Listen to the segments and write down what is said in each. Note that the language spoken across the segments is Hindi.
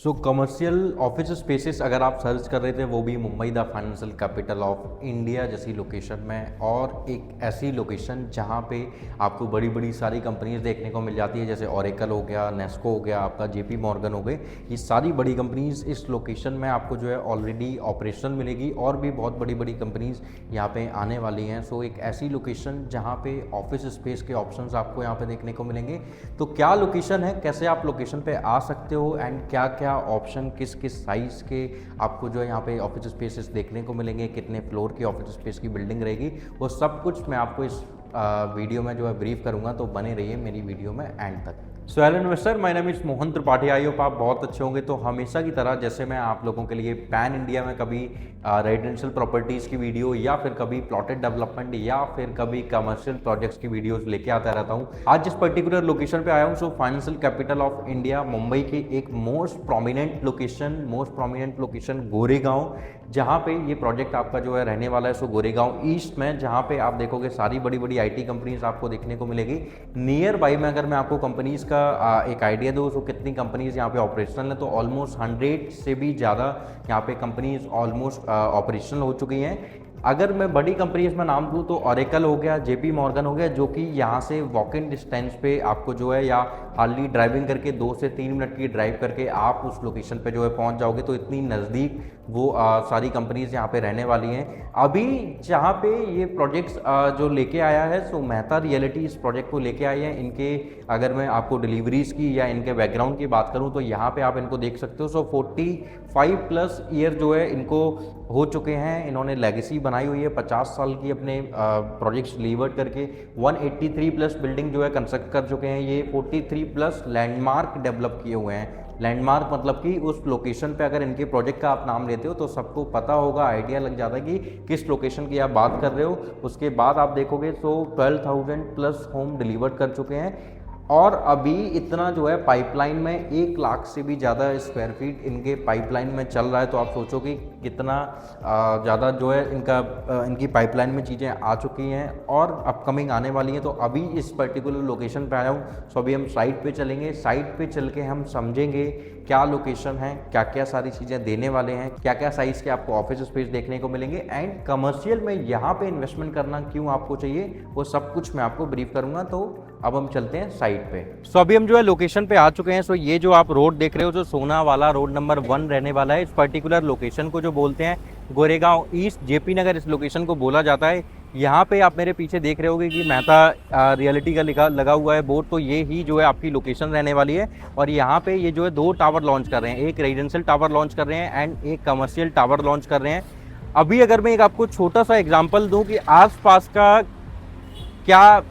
कमर्शियल ऑफिस स्पेसेस अगर आप सर्च कर रहे थे, वो भी Mumbai the financial capital of India जैसी लोकेशन में, और एक ऐसी लोकेशन जहां पे आपको बड़ी बड़ी सारी कंपनीज देखने को मिल जाती है, जैसे ओरेकल हो गया, नेस्को हो गया, आपका जेपी मॉर्गन हो गए। ये सारी बड़ी कंपनीज इस लोकेशन में आपको जो है ऑलरेडी ऑपरेशनल मिलेगी, और भी बहुत बड़ी बड़ी कंपनीज यहाँ पे आने वाली हैं। एक ऐसी लोकेशन जहाँ पे ऑफिस स्पेस के ऑप्शंस आपको यहाँ पे देखने को मिलेंगे। तो क्या लोकेशन है, कैसे आप लोकेशन पे आ सकते हो, एंड क्या क्या ऑप्शन किस किस साइज़ के आपको जो है यहाँ पे ऑफिस स्पेसेस देखने को मिलेंगे, कितने फ्लोर की ऑफिस स्पेस की बिल्डिंग रहेगी, वो सब कुछ मैं आपको इस वीडियो में जो है ब्रीफ करूँगा। तो बने रहिए मेरी वीडियो में एंड तक। So hello investor, my name is Mohan Tripathi. I hope आप बहुत अच्छे होंगे। तो हमेशा की तरह जैसे मैं आप लोगों के लिए पैन इंडिया में कभी रेजिडेंशियल प्रॉपर्टीज़ की वीडियो, या फिर कभी प्लॉटेड डेवलपमेंट, या फिर कभी कमर्शियल प्रोजेक्ट्स की वीडियोस लेके आता रहता हूँ। आज जिस पर्टिकुलर लोकेशन पे आया हूँ, financial capital of India Mumbai की एक मोस्ट प्रोमिनेंट लोकेशन गोरेगांव, जहाँ पे ये प्रोजेक्ट आपका जो है रहने वाला है। गोरेगांव ईस्ट में, जहाँ पे आप देखोगे सारी बड़ी बड़ी IT कंपनीज आपको देखने को मिलेगी। नियर बाई में अगर मैं आपको कंपनीज का एक आइडिया दूँ, कितनी कंपनीज यहाँ पे ऑपरेशनल है, तो ऑलमोस्ट 100 से भी ज़्यादा यहाँ पे कंपनीज ऑलमोस्ट ऑपरेशनल हो चुकी हैं। अगर मैं बड़ी कंपनीज में नाम दूँ तो ओरेकल हो गया, जेपी मॉर्गन हो गया, जो कि यहाँ से वॉक इन डिस्टेंस पे आपको जो है, या हार्डली ड्राइविंग करके 2 से 3 मिनट की ड्राइव करके आप उस लोकेशन पे जो है पहुँच जाओगे। तो इतनी नज़दीक वो सारी कंपनीज यहाँ पे रहने वाली हैं। अभी जहाँ पे ये प्रोजेक्ट्स जो लेके आया है, मेहता रियलिटी इस प्रोजेक्ट को लेके आई है। इनके अगर मैं आपको डिलीवरीज की या इनके बैकग्राउंड की बात करूँ, तो यहाँ पे आप इनको देख सकते हो। 45+ ईयर जो है इनको हो चुके हैं। इन्होंने लेगेसी बनाई हुई है 50 साल की अपने प्रोजेक्ट्स डिलीवर्ड करके। 183+ बिल्डिंग जो है कंस्ट्रक्ट कर चुके हैं। ये 43+ लैंडमार्क डेवलप किए हुए हैं। लैंडमार्क मतलब कि उस लोकेशन पे अगर इनके प्रोजेक्ट का आप नाम लेते हो तो सबको पता होगा, आइडिया लग जाता है कि किस लोकेशन की आप बात कर रहे हो। उसके बाद आप देखोगे 12,000+ होम डिलीवर्ड कर चुके हैं, और अभी इतना जो है पाइपलाइन में 1 लाख से भी ज़्यादा स्क्वायर फीट इनके पाइपलाइन में चल रहा है। तो आप सोचो कि कितना ज़्यादा जो है इनकी पाइपलाइन में चीज़ें आ चुकी हैं और अपकमिंग आने वाली हैं। तो अभी इस पर्टिकुलर लोकेशन पे आया हूँ। अभी हम साइट पे चलेंगे। साइट पे चल के हम समझेंगे क्या लोकेशन है, क्या क्या सारी चीज़ें देने वाले हैं, क्या क्या साइज़ के आपको ऑफिस स्पेस देखने को मिलेंगे, एंड कमर्शियल में यहाँ पे इन्वेस्टमेंट करना क्यों आपको चाहिए, वो सब कुछ मैं आपको ब्रीफ करूँगा। तो अब हम चलते हैं साइट पे। अभी हम जो है लोकेशन पे आ चुके हैं। ये जो आप रोड देख रहे हो, जो सोना वाला रोड नंबर 1 रहने वाला है। इस पर्टिकुलर लोकेशन को जो बोलते हैं गोरेगांव ईस्ट, जेपी नगर इस लोकेशन को बोला जाता है। यहाँ पे आप मेरे पीछे देख रहे होगे कि मेहता रियलिटी का लगा हुआ है बोर्ड। तो ये ही जो है आपकी लोकेशन रहने वाली है। और यहाँ पे ये जो है 2 टावर लॉन्च कर रहे हैं। एक रेजिडेंशियल टावर लॉन्च कर रहे हैं एंड एक कमर्शियल टावर लॉन्च कर रहे हैं। अभी अगर मैं एक आपको छोटा सा एग्जाम्पल दूँ कि आसपास का क्या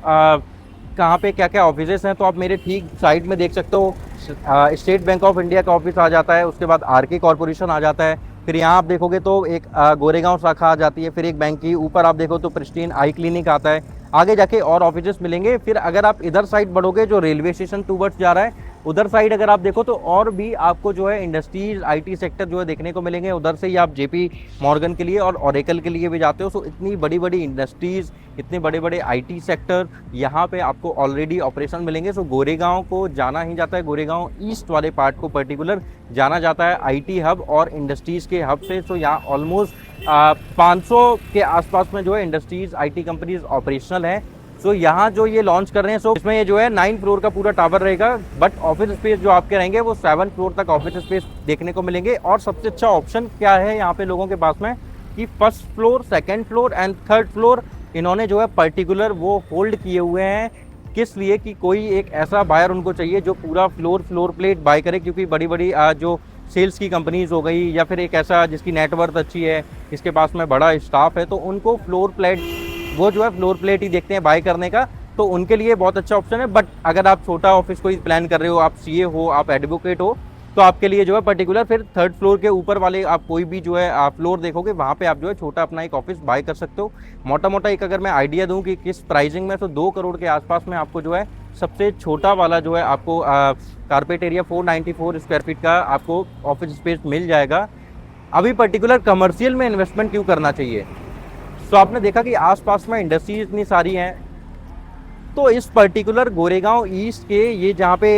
कहाँ पे क्या क्या ऑफिसेस हैं, तो आप मेरे ठीक साइड में देख सकते हो। स्टेट बैंक ऑफ इंडिया का ऑफिस आ जाता है, उसके बाद आरके कॉर्पोरेशन आ जाता है। फिर यहाँ आप देखोगे तो एक गोरेगांव शाखा आ जाती है। फिर एक बैंक की ऊपर आप देखो तो प्रिस्टीन आई क्लिनिक आता है। आगे जाके और ऑफिसेस मिलेंगे। फिर अगर आप इधर साइड बढ़ोगे, जो रेलवे स्टेशन टूवर्ड्स जा रहा है, उधर साइड अगर आप देखो तो और भी आपको जो है इंडस्ट्रीज, IT सेक्टर जो है देखने को मिलेंगे। उधर से ही आप जेपी मॉर्गन के लिए और ओरेकल के लिए भी जाते हो। इतनी बड़ी बड़ी इंडस्ट्रीज, इतने बड़े बड़े IT सेक्टर यहाँ पे आपको ऑलरेडी ऑपरेशन मिलेंगे। गोरेगांव को जाना ही जाता है, गोरेगांव ईस्ट वाले पार्ट को पर्टिकुलर जाना जाता है IT हब और इंडस्ट्रीज के हब से। यहाँ ऑलमोस्ट 500 के आसपास में जो है इंडस्ट्रीज, IT कंपनीज ऑपरेशनल है। यहाँ जो ये लॉन्च कर रहे हैं, इसमें ये जो है 9 फ्लोर का पूरा टावर रहेगा। बट ऑफिस स्पेस जो आपके रहेंगे वो 7 फ्लोर तक ऑफिस स्पेस देखने को मिलेंगे। और सबसे अच्छा ऑप्शन क्या है यहाँ पे लोगों के पास में, कि 1st floor, 2nd floor and 3rd floor इन्होंने जो है पर्टिकुलर वो होल्ड किए हुए हैं। किस लिए, कि कोई एक ऐसा बायर उनको चाहिए जो पूरा फ्लोर प्लेट बाय करे। क्योंकि बड़ी बड़ी जो सेल्स की कंपनीज हो गई, या फिर एक ऐसा जिसकी नेटवर्थ अच्छी है, जिसके पास में बड़ा स्टाफ है, तो उनको फ्लोर प्लेट ही देखते हैं बाय करने का। तो उनके लिए बहुत अच्छा ऑप्शन है। बट अगर आप छोटा ऑफिस कोई प्लान कर रहे हो, आप CA हो, आप एडवोकेट हो, तो आपके लिए जो है पर्टिकुलर फिर 3rd फ्लोर के ऊपर वाले आप कोई भी जो है आप फ्लोर देखोगे, वहाँ पे आप जो है छोटा अपना एक ऑफिस बाय कर सकते हो। मोटा एक अगर मैं आइडिया दूँ कि किस प्राइसिंग में, तो 2 करोड़ के आसपास में आपको जो है सबसे छोटा वाला जो है आपको कारपेट एरिया 494 स्क्वायर फीट का आपको ऑफिस स्पेस मिल जाएगा। अभी पर्टिकुलर कमर्शियल में इन्वेस्टमेंट क्यों करना चाहिए? आपने देखा कि आसपास में इंडस्ट्रीज इतनी सारी हैं, तो इस पर्टिकुलर गोरेगांव ईस्ट के ये जहाँ पे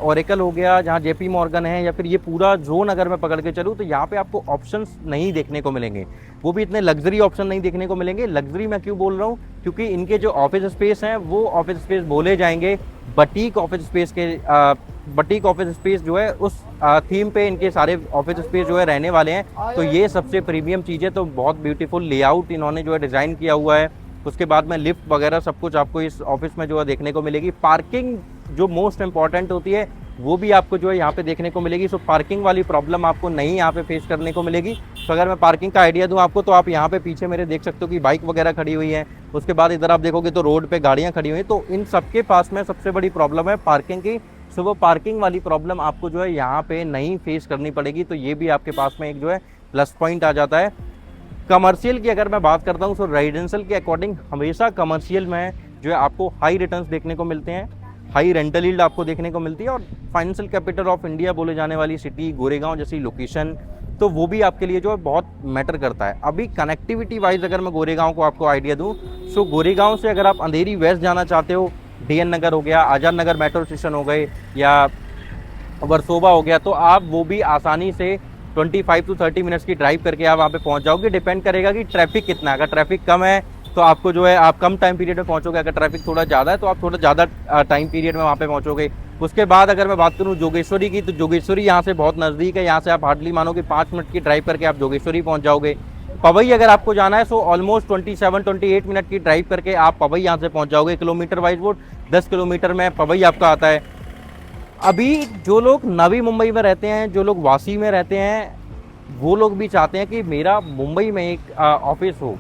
ओरेकल हो गया, जहाँ जेपी मॉर्गन है, या फिर ये पूरा जोन अगर मैं पकड़ के चलूँ तो यहाँ पे आपको ऑप्शंस नहीं देखने को मिलेंगे, वो भी इतने लग्जरी ऑप्शन नहीं देखने को मिलेंगे। लग्जरी मैं क्यों बोल रहा हूँ, क्योंकि इनके जो ऑफिस स्पेस हैं वो ऑफिस स्पेस बोले जाएंगे बटीक ऑफिस स्पेस के, बटीक ऑफिस स्पेस जो है उस थीम पे इनके सारे ऑफिस स्पेस जो है रहने वाले हैं। तो ये सबसे प्रीमियम चीज़ है, तो बहुत ब्यूटीफुल लेआउट इन्होंने जो है डिज़ाइन किया हुआ है। उसके बाद में लिफ्ट वगैरह सब कुछ आपको इस ऑफिस में जो है देखने को मिलेगी। पार्किंग जो मोस्ट इंपॉर्टेंट होती है वो भी आपको जो है यहाँ पे देखने को मिलेगी। सो पार्किंग वाली प्रॉब्लम आपको नहीं यहाँ पे फेस करने को मिलेगी। तो अगर मैं पार्किंग का आइडिया दूँ आपको, तो आप यहाँ पे पीछे मेरे देख सकते हो कि बाइक वगैरह खड़ी हुई है। उसके बाद इधर आप देखोगे तो रोड पे गाड़ियाँ खड़ी हुई हैं। तो इन सबके पास में सबसे बड़ी प्रॉब्लम है पार्किंग की। सो वो पार्किंग वाली प्रॉब्लम आपको जो है यहाँ पे नहीं फेस करनी पड़ेगी। तो ये भी आपके पास में एक जो है प्लस पॉइंट आ जाता है। कमर्शियल की अगर मैं बात करता हूँ, तो रेजिडेंशियल के अकॉर्डिंग हमेशा कमर्शियल में जो है आपको हाई रिटर्न्स देखने को मिलते हैं, हाई रेंटल यील्ड आपको देखने को मिलती है। और फाइनेंशियल कैपिटल ऑफ इंडिया बोले जाने वाली सिटी गोरेगांव जैसी लोकेशन, तो वो भी आपके लिए जो है बहुत मैटर करता है। अभी कनेक्टिविटी वाइज अगर मैं गोरेगांव को आपको आइडिया दूँ, सो गोरेगांव से अगर आप अंधेरी वेस्ट जाना चाहते हो, DN नगर हो गया, आज़ाद नगर मेट्रो स्टेशन हो गए, या वर्सोवा हो गया, तो आप वो भी आसानी से 25 to 30 मिनट्स की ड्राइव करके आप वहाँ पे पहुँच जाओगे। डिपेंड करेगा कि ट्रैफिक कितना है। अगर ट्रैफिक कम है तो आपको जो है आप कम टाइम पीरियड में पहुँचोगे, अगर ट्रैफिक थोड़ा ज़्यादा है तो आप थोड़ा ज़्यादा टाइम पीरियड में वहाँ पे पहुँचोगे। उसके बाद अगर मैं बात करूँ जोगेश्वरी की, तो जोगेश्वरी यहाँ से बहुत नज़दीक है। यहाँ से आप हार्डली मानो कि 5 मिनट की ड्राइव करके आप जोगेश्वरी पहुँच जाओगे। पवई अगर आपको जाना है, सो ऑलमोस्ट 27-28 मिनट की ड्राइव करके आप पवई यहाँ से पहुँच जाओगे। किलोमीटर वाइज वो 10 किलोमीटर में पवई आपका आता है। अभी जो लोग नवी मुंबई में रहते हैं, जो लोग वासी में रहते हैं, वो लोग भी चाहते हैं कि मेरा मुंबई में एक ऑफिस हो,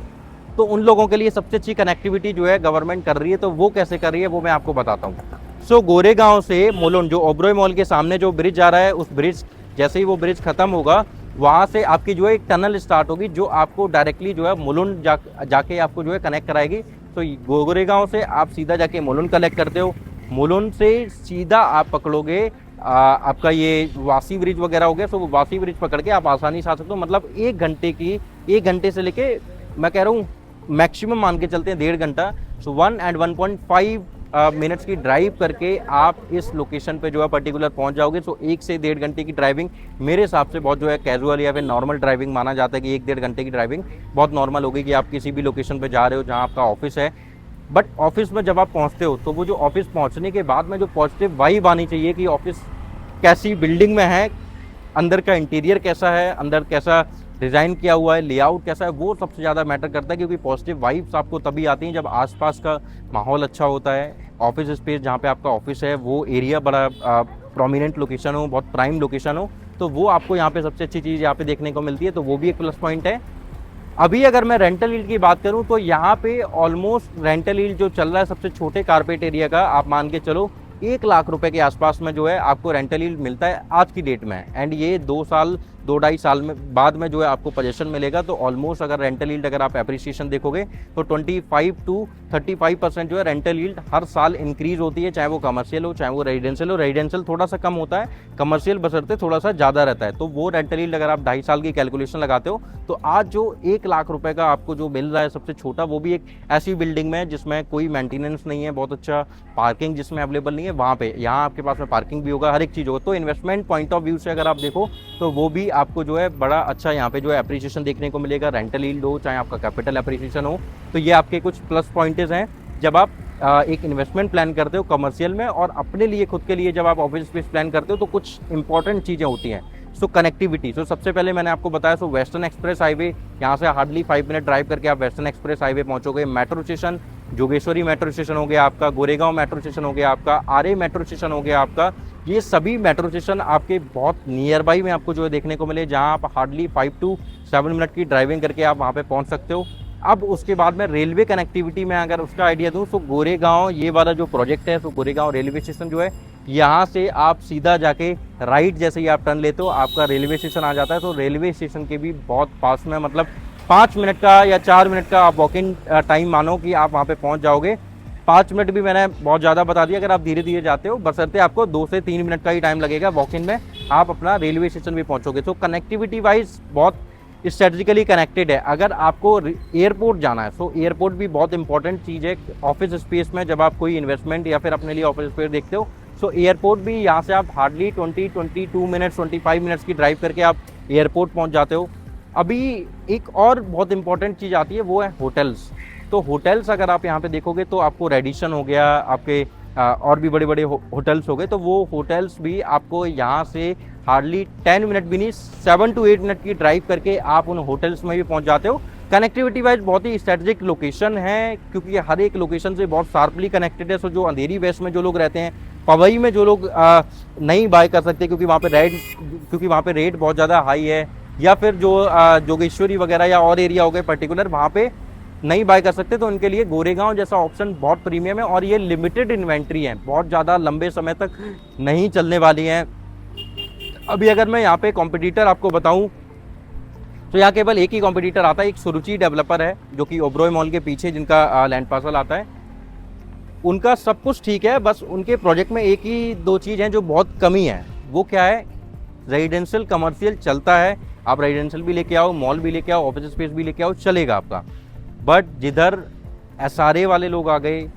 तो उन लोगों के लिए सबसे अच्छी कनेक्टिविटी जो है गवर्नमेंट कर रही है। तो वो कैसे कर रही है वो मैं आपको बताता हूँ। सो गोरेगांव से मुलुंड, जो ओबरॉय मॉल के सामने जो ब्रिज जा रहा है, उस ब्रिज जैसे ही वो ब्रिज खत्म होगा, वहाँ से आपकी जो है एक टनल स्टार्ट होगी जो आपको डायरेक्टली जो है मुलुंड जाके आपको जो है कनेक्ट कराएगी। तो गोरेगांव से आप सीधा जाके मुलुंड कनेक्ट करते हो, मुलुंड से सीधा आप पकड़ोगे आपका ये वासी ब्रिज वगैरह हो गया। सो वासी ब्रिज पकड़ के आप आसानी से आ सकते हो। मतलब 1 घंटे से लेके मैं कह रहा हूँ मैक्सिमम मान के चलते हैं 1.5 घंटा। सो 1 and 1.5 मिनट्स की ड्राइव करके आप इस लोकेशन पे जो है पर्टिकुलर पहुंच जाओगे। सो 1 से 1.5 घंटे की ड्राइविंग मेरे हिसाब से बहुत जो है कैजुअल या फिर नॉर्मल ड्राइविंग माना जाता है कि 1-1.5 घंटे की ड्राइविंग बहुत नॉर्मल होगी कि आप किसी भी लोकेशन पे जा रहे हो जहाँ आपका ऑफिस है। बट ऑफिस में जब आप पहुँचते हो, तो वो जो ऑफिस पहुँचने के बाद में जो पॉजिटिव वाइब आनी चाहिए कि ऑफिस कैसी बिल्डिंग में है, अंदर का इंटीरियर कैसा है, अंदर कैसा डिज़ाइन किया हुआ है, लेआउट कैसा है, वो सबसे ज़्यादा मैटर करता है। क्योंकि पॉजिटिव वाइब्स आपको तभी आती हैं जब आसपास का माहौल अच्छा होता है। ऑफिस स्पेस जहाँ पे आपका ऑफिस है वो एरिया बड़ा प्रोमिनेंट लोकेशन हो, बहुत प्राइम लोकेशन हो, तो वो आपको यहाँ पे सबसे अच्छी चीज़ यहाँ पे देखने को मिलती है। तो वो भी एक प्लस पॉइंट है। अभी अगर मैं रेंटल यील्ड की बात करूँ, तो यहाँ पे ऑलमोस्ट रेंटल यील्ड जो चल रहा है सबसे छोटे कारपेट एरिया का, आप मान के चलो 1 लाख रुपए के आसपास में जो है आपको रेंटल यील्ड मिलता है आज की डेट में। एंड ये 2-2.5 साल में बाद में जो है आपको पोजीशन मिलेगा। तो ऑलमोस्ट अगर रेंटल यील्ड अगर आप एप्रिसिएशन देखोगे तो 25 to 35% जो है रेंटल यील्ड हर साल इंक्रीज होती है, चाहे वो कमर्शियल हो चाहे वो रेजिडेंशियल हो। रेजिडेंशियल थोड़ा सा कम होता है, कमर्शियल बशर्ते थोड़ा सा ज़्यादा रहता है। तो वो रेंटल यील्ड अगर आप 2.5 साल की कैलकुलेशन लगाते हो, तो आज जो 1 लाख रुपए का आपको जो मिल रहा है सबसे छोटा, वो भी एक ऐसी बिल्डिंग में जिसमें कोई मेंटेनेंस नहीं है, बहुत अच्छा पार्किंग जिसमें अवेलेबल नहीं है, वहाँ पे यहाँ आपके पास में पार्किंग भी होगा, हर एक चीज़ होगा। तो इन्वेस्टमेंट पॉइंट ऑफ व्यू से अगर आप देखो तो वो भी आपको जो है बड़ा अच्छा यहाँ पे जो है एप्रिसिएशन देखने को मिलेगा। रेंटल यील्ड हो चाहे आपका कैपिटल एप्रिसिएशन हो, तो ये आपके कुछ प्लस पॉइंट्स हैं जब आप एक इन्वेस्टमेंट प्लान करते हो कमर्शियल में। और अपने लिए खुद के लिए जब आप ऑफिस स्पेस प्लान करते हो, तो कुछ इंपॉर्टेंट चीज़ें होती हैं। सो कनेक्टिविटी, सो सबसे पहले मैंने आपको बताया, सो वेस्टर्न एक्सप्रेस हाईवे, यहाँ से हार्डली 5 मिनट ड्राइव करके आप वेस्टर्न एक्सप्रेस हाईवे पहुँचोगे। Metro station, Jogeshwari metro station हो गया आपका, गोरेगांव मेट्रो स्टेशन हो गया आपका, आरे मेट्रो स्टेशन हो गया आपका। ये सभी मेट्रो स्टेशन आपके बहुत नियर बाई में आपको जो है देखने को मिले, जहाँ आप हार्डली 5 to 7 मिनट की ड्राइविंग करके आप वहाँ पे पहुँच सकते हो। अब उसके बाद में रेलवे कनेक्टिविटी में अगर उसका आइडिया दूँ, तो गोरेगांव ये वाला जो प्रोजेक्ट है, तो गोरेगांव रेलवे स्टेशन जो है, यहाँ से आप सीधा जाके राइट जैसे ही आप टर्न लेते हो आपका रेलवे स्टेशन आ जाता है। तो रेलवे स्टेशन के भी बहुत पास में, मतलब 5 मिनट का या 4 मिनट का आप वॉकिंग टाइम मानो कि आप वहाँ पे पहुँच जाओगे। 5 मिनट भी मैंने बहुत ज़्यादा बता दिया, अगर आप धीरे धीरे जाते हो, बशर्ते आपको 2 से 3 मिनट का ही टाइम लगेगा वॉकिंग में, आप अपना रेलवे स्टेशन भी पहुँचोगे। तो कनेक्टिविटी वाइज बहुत स्ट्रेटजिकली कनेक्टेड है। अगर आपको एयरपोर्ट जाना है, सो एयरपोर्ट भी बहुत इंपॉर्टेंट चीज़ है ऑफिस स्पेस में। जब आप कोई इन्वेस्टमेंट या फिर अपने लिए ऑफिस स्पेस देखते हो, सो एयरपोर्ट भी यहाँ से आप हार्डली 22 मिनट्स 25 मिनट्स की ड्राइव करके आप एयरपोर्ट पहुँच जाते हो। अभी एक और बहुत इंपॉर्टेंट चीज़ आती है, वो है होटल्स। तो होटल्स अगर आप यहाँ पे देखोगे तो आपको रेडिसन हो गया, आपके और भी बड़े बड़े होटल्स हो गए, तो वो होटल्स भी आपको यहाँ से हार्डली 10 मिनट भी नहीं 7 to 8 मिनट की ड्राइव करके आप उन होटल्स में भी पहुँच जाते हो। कनेक्टिविटी वाइज बहुत ही स्ट्रेटजिक लोकेशन है, क्योंकि हर एक लोकेशन से बहुत शार्पली कनेक्टेड है। सो जो अंधेरी वेस्ट में जो लोग रहते हैं, पवई में जो लोग नहीं बाय कर सकते क्योंकि वहाँ पे रेट बहुत ज़्यादा हाई है, या फिर जो जोगेश्वरी वगैरह या और एरिया हो गए पर्टिकुलर, वहाँ पे नहीं बाय कर सकते, तो उनके लिए गोरेगांव जैसा ऑप्शन बहुत प्रीमियम है। और ये लिमिटेड इन्वेंट्री है, बहुत ज़्यादा लंबे समय तक नहीं चलने वाली हैं। अभी अगर मैं यहाँ पे कॉम्पिटिटर आपको बताऊँ तो यहाँ केवल एक ही कॉम्पिटिटर आता है, एक सुरुचि डेवलपर है जो कि ओबरॉय मॉल के पीछे जिनका लैंड पार्सल आता है। उनका सब कुछ ठीक है, बस उनके प्रोजेक्ट में एक ही दो चीज़ हैं जो बहुत कमी है। वो क्या है? रेजिडेंशियल कमर्शियल चलता है, आप रेजिडेंशियल भी लेके आओ, मॉल भी लेके आओ, ऑफिस स्पेस भी लेके आओ, चलेगा आपका। बट जिधर SRA वाले लोग आ गए,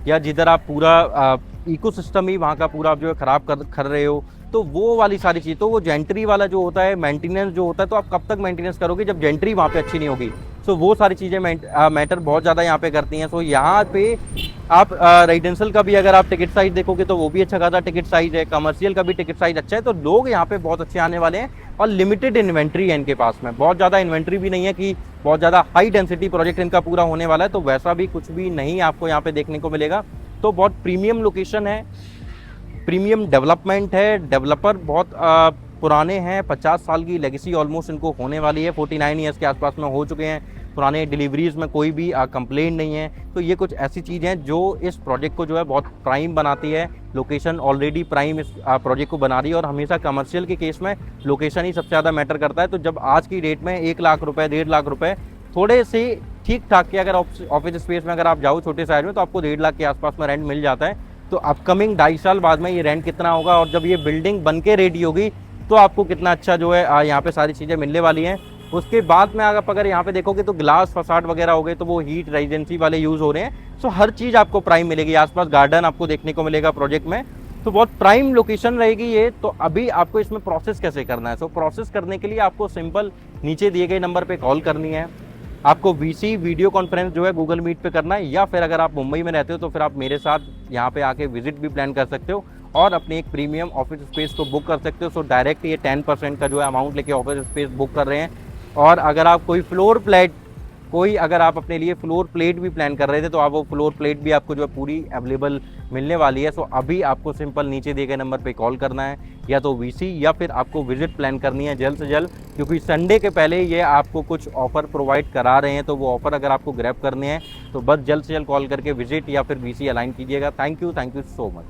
या जिधर आप पूरा इकोसिस्टम ही वहाँ का पूरा आप जो है ख़राब कर रहे हो, तो वो वाली सारी चीज़, तो वो जेंट्री वाला जो होता है, मेंटेनेंस जो होता है, तो आप कब तक मेंटेनेंस करोगे जब जेंट्री वहाँ पे अच्छी नहीं होगी। सो वो सारी चीज़ें मैटर बहुत ज़्यादा यहाँ पे करती हैं। सो यहाँ पे आप रेजिडेंशियल का भी अगर आप टिकट साइज देखोगे तो वो भी अच्छा खासा टिकट साइज है, कमर्शियल का भी टिकट साइज अच्छा है, तो लोग यहाँ पे बहुत अच्छे आने वाले हैं। और लिमिटेड इन्वेंट्री है इनके पास में, बहुत ज़्यादा इन्वेंट्री भी नहीं है कि बहुत ज़्यादा हाई डेंसिटी प्रोजेक्ट इनका पूरा होने वाला है, तो वैसा भी कुछ भी नहीं आपको यहाँ पे देखने को मिलेगा। तो बहुत प्रीमियम लोकेशन है, प्रीमियम डेवलपमेंट है, डेवलपर बहुत पुराने हैं, 50 साल की लेगेसी ऑलमोस्ट इनको होने वाली है, 49 ईयर्स के आसपास में हो चुके हैं, पुराने डिलीवरीज में कोई भी कंप्लेंट नहीं है। तो ये कुछ ऐसी चीज़ हैं जो इस प्रोजेक्ट को जो है बहुत प्राइम बनाती है। लोकेशन ऑलरेडी प्राइम इस प्रोजेक्ट को बना रही है, और हमेशा कमर्शियल के केस में लोकेशन ही सबसे ज़्यादा मैटर करता है। तो जब आज की डेट में 1 लाख रुपये 1.5 लाख रुपये थोड़े से ठीक ठाक के अगर ऑफिस स्पेस में अगर आप जाओ छोटे साइज में, तो आपको 1.5 लाख के आसपास में रेंट मिल जाता है। तो अपकमिंग 2.5 साल बाद में ये रेंट कितना होगा, और जब ये बिल्डिंग बन के रेडी होगी तो आपको कितना अच्छा जो है यहाँ पे सारी चीज़ें मिलने वाली हैं। उसके बाद में आप अगर यहाँ पे देखोगे तो ग्लास फसाड वगैरह हो गए, तो वो हीट रेजिडेंसी वाले यूज़ हो रहे हैं। सो हर चीज़ आपको प्राइम मिलेगी, आसपास गार्डन आपको देखने को मिलेगा प्रोजेक्ट में, तो बहुत प्राइम लोकेशन रहेगी ये। तो अभी आपको इसमें प्रोसेस कैसे करना है? सो प्रोसेस करने के लिए आपको सिंपल नीचे दिए गए नंबर पर कॉल करनी है, आपको VC वीडियो कॉन्फ्रेंस जो है गूगल मीट पे करना है, या फिर अगर आप मुंबई में रहते हो तो फिर आप मेरे साथ यहाँ पे आके विजिट भी प्लान कर सकते हो और अपने एक प्रीमियम ऑफिस स्पेस को बुक कर सकते हो। सो डायरेक्ट ये 10% का जो है अमाउंट लेके ऑफिस स्पेस बुक कर रहे हैं। और अगर आप अगर आप अपने लिए फ्लोर प्लेट भी प्लान कर रहे थे, तो आप वो फ्लोर प्लेट भी आपको जो है पूरी अवेलेबल मिलने वाली है। सो अभी आपको सिंपल नीचे दिए गए नंबर पे कॉल करना है, या तो VC या फिर आपको विजिट प्लान करनी है जल्द से जल्द, क्योंकि संडे के पहले ये आपको कुछ ऑफर प्रोवाइड करा रहे हैं। तो वो ऑफर अगर आपको ग्रैब करने हैं तो बस जल्द से जल्द कॉल करके विजिट या फिर VC अलाइन कीजिएगा। Thank you so much.